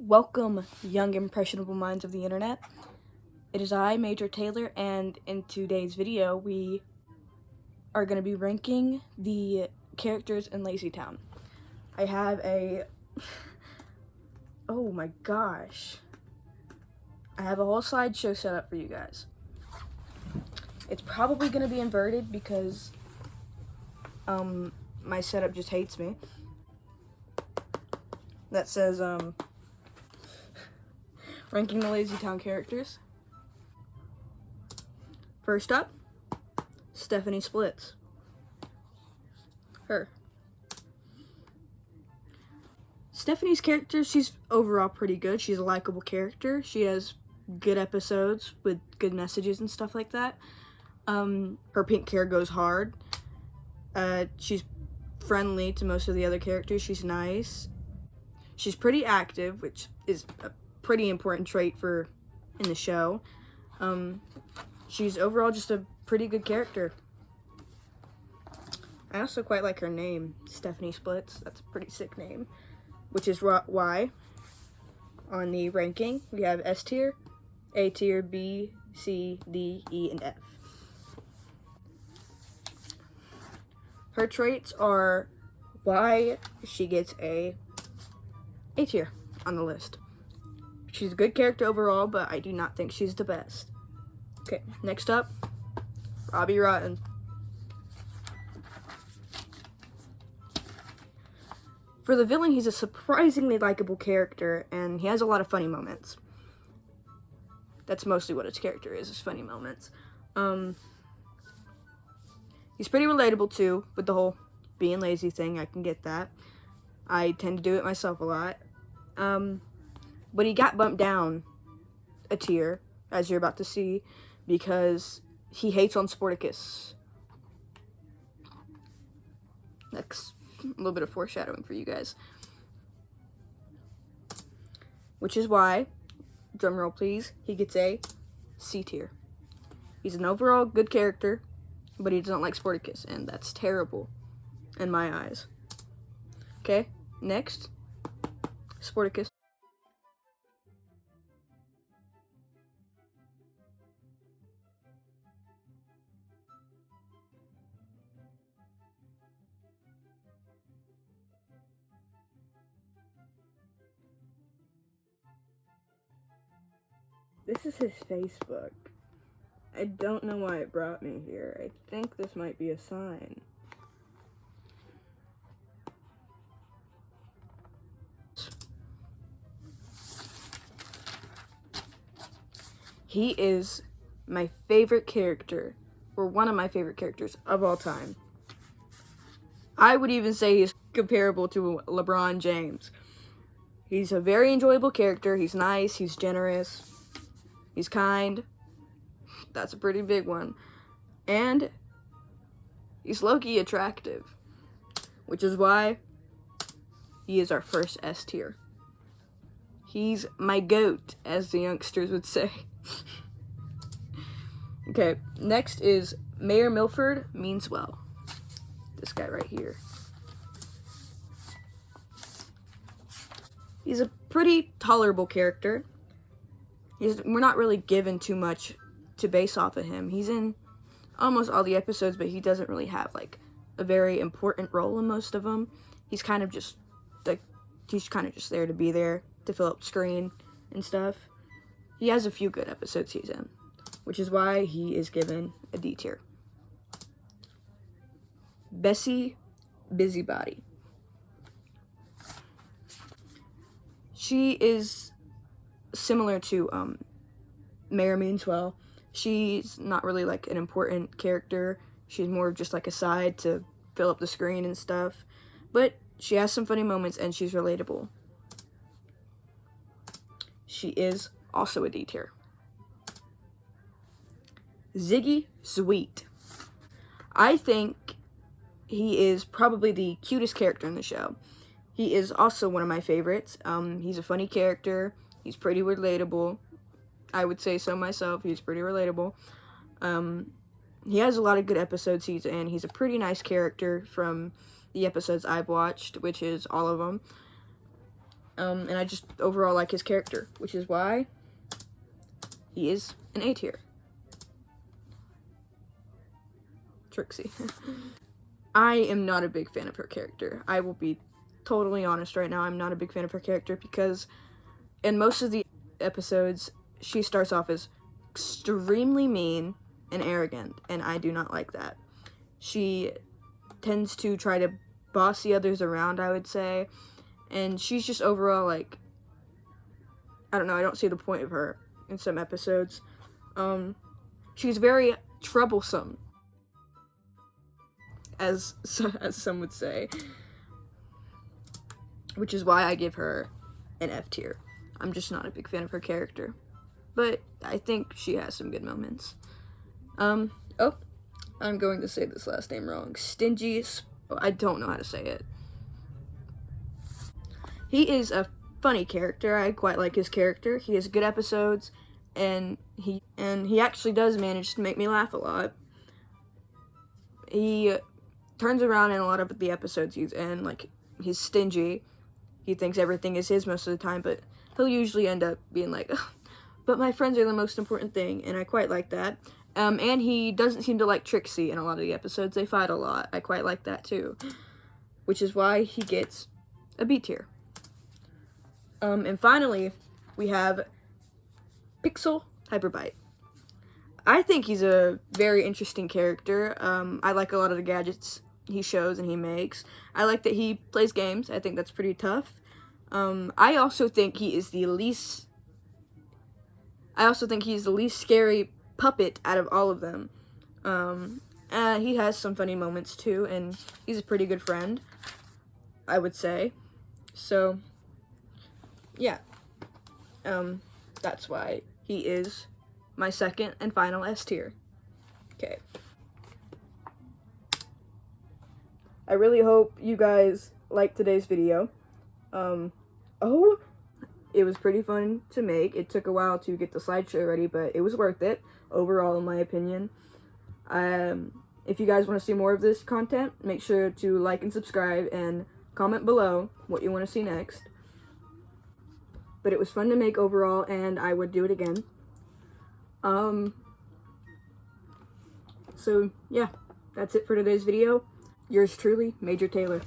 Welcome, young impressionable minds of the internet. It is I, Major Taylor, and in today's video, we are going to be ranking the characters in LazyTown. I have oh my gosh. I have a whole slideshow set up for you guys. It's probably going to be inverted because my setup just hates me. That says ranking the LazyTown characters. First up, Stephanie Splits. Her. Stephanie's character, she's overall pretty good. She's a likable character. She has good episodes with good messages and stuff like that. Her pink hair goes hard. She's friendly to most of the other characters. She's nice. She's pretty active, which is a pretty important trait in the show. She's overall just a pretty good character. I also quite like her name, Stephanie Splits. That's a pretty sick name, which is why on the ranking we have S tier, A tier, B, C, D, E, and F. Her traits are why she gets A tier on the list. She's a good character overall, but I do not think she's the best. Okay, next up, Robbie Rotten. For the villain, he's a surprisingly likable character, and he has a lot of funny moments. That's mostly what his character is funny moments. He's pretty relatable too, with the whole being lazy thing. I can get that. I tend to do it myself a lot. But he got bumped down a tier, as you're about to see, because he hates on Sporticus. That's a little bit of foreshadowing for you guys. Which is why, drumroll please, he gets a C tier. He's an overall good character, but he doesn't like Sporticus, and that's terrible in my eyes. Okay, next, Sporticus. This is his Facebook. I don't know why it brought me here. I think this might be a sign. He is my favorite character, or one of my favorite characters of all time. I would even say he's comparable to LeBron James. He's a very enjoyable character. He's nice, he's generous, he's kind. That's a pretty big one. And he's low-key attractive, which is why he is our first S tier. He's my goat, as the youngsters would say. Okay, next is Mayor Milford Means Well. This guy right here. He's a pretty tolerable character. We're not really given too much to base off of him. He's in almost all the episodes, but he doesn't really have like a very important role in most of them. He's kind of just there to be there to fill up screen and stuff. He has a few good episodes he's in, which is why he is given a D tier. Bessie Busybody. She is similar to Mayor Means Well. She's not really like an important character. She's more of just like a side to fill up the screen and stuff. But she has some funny moments and she's relatable. She is also a D tier. Ziggy Sweet. I think he is probably the cutest character in the show. He is also one of my favorites. He's a funny character. He's pretty relatable. I would say so myself. He's pretty relatable. He has a lot of good episodes he's in. He's a pretty nice character from the episodes I've watched, which is all of them. And I just overall like his character, which is why he is an A tier. Trixie. I am not a big fan of her character. I will be totally honest right now. I'm not a big fan of her character because in most of the episodes, she starts off as extremely mean and arrogant, and I do not like that. She tends to try to boss the others around, I would say, and she's just overall, like, I don't know, I don't see the point of her in some episodes. She's very troublesome, as some would say, which is why I give her an F tier. I'm just not a big fan of her character, but I think she has some good moments. Oh, I'm going to say this last name wrong. Stingy, I don't know how to say it. He is a funny character. I quite like his character. He has good episodes, and he actually does manage to make me laugh a lot. He turns around in a lot of the episodes he's in. Like, he's stingy. He thinks everything is his most of the time, but he'll usually end up being like, but my friends are the most important thing, and I quite like that. And he doesn't seem to like Trixie in a lot of the episodes. They fight a lot. I quite like that too, which is why he gets a B tier. And finally, we have Pixel Hyperbite. I think he's a very interesting character. I like a lot of the gadgets he shows and he makes. I like that he plays games. I think that's pretty tough. I also think he's the least scary puppet out of all of them. He has some funny moments too, and he's a pretty good friend, I would say. So, yeah. That's why he is my second and final S tier. Okay. I really hope you guys liked today's video. It was pretty fun to make. It took a while to get the slideshow ready, but it was worth it, overall, in my opinion. If you guys want to see more of this content, make sure to like and subscribe and comment below what you want to see next. But it was fun to make overall, and I would do it again. So, yeah, that's it for today's video. Yours truly, Major Taylor.